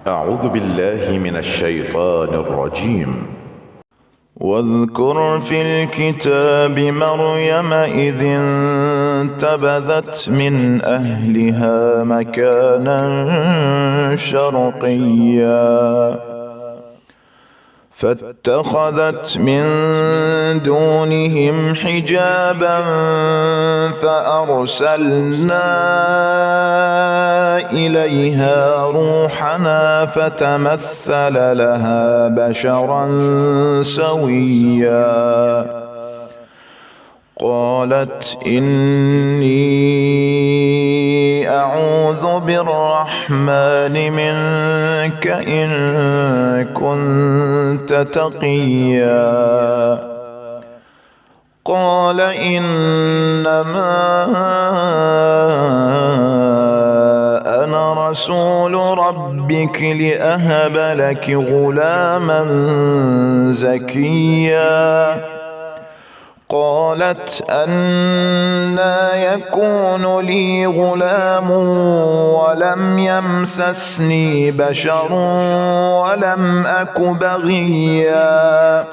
أعوذ بالله من الشيطان الرجيم. واذكر في الكتاب مريم إذ انتبذت من أهلها مكانا شرقيا فاتخذت من دونهم حجابا فأرسلنا إليها روحنا فتمثل لها بشرا سويا قالت إني أعوذ بالرحمن منك إن كنت تقيا قال إنما أنا رسول ربك لأهب لك غلاما زكيا قالت أنى يكون لي غلام ولم يمسسني بشر ولم أك بغيا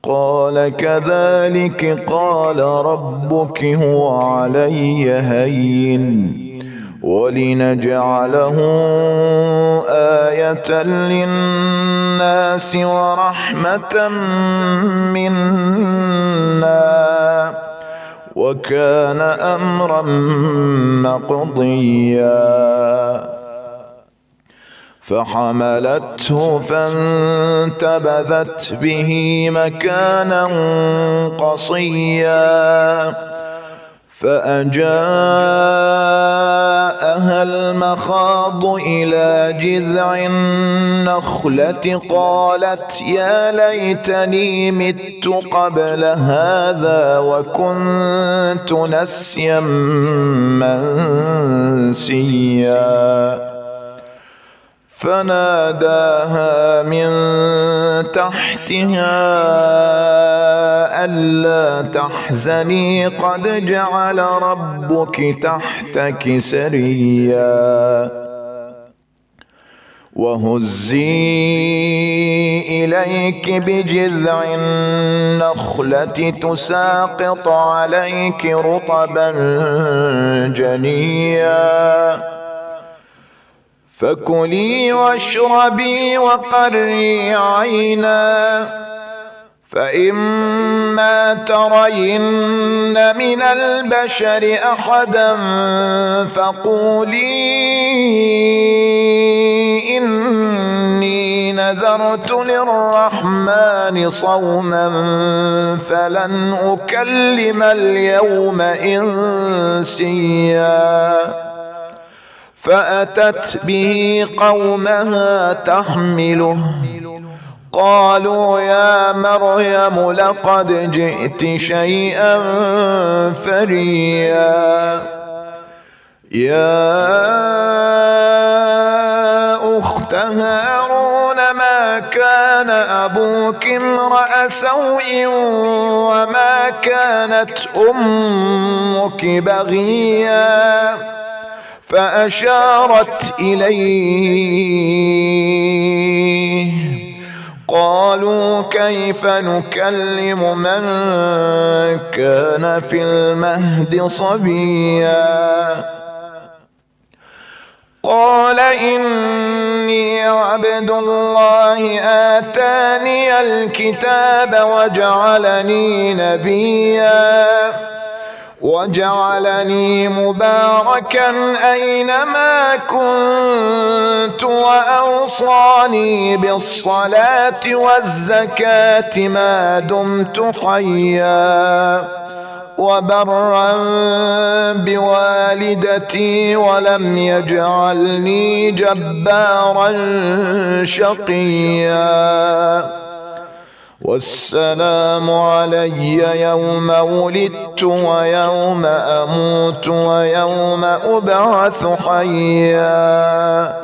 قال كذلك قال ربك هو علي هين ولنجعله آية للناس ورحمة منا وكان أمرا مقضيا فحملته فانتبذت به مكانا قصيا فأجاءها المخاض إلى جذع النخلة قالت يا ليتني مت قبل هذا وكنت نسيا منسيا فناداها من تحتها ألا تحزني قد جعل ربك تحتك سريا وهزي إليك بجذع النخلة تساقط عليك رطبا جنيا فكلي واشربي وقري عينا فإما ترين من البشر أحدا فقولي إني نذرت للرحمن صوما فلن أكلم اليوم إنسيا فأتت به قومها تحمله قالوا يا مريم لقد جئت شيئا فريا يا أخت هارون ما كان أبوك امرأ سوء وما كانت أمك بغيا فأشارت إليه قالوا كيف نكلم من كان في المهد صبيا قال إني عبد الله آتاني الكتاب وجعلني نبيا وجعلني مباركا أينما كنت وأوصاني بالصلاة والزكاة ما دمت حيا وبرا بوالدتي ولم يجعلني جبارا شقيا والسلام علي يوم ولدت ويوم أموت ويوم أبعث حيا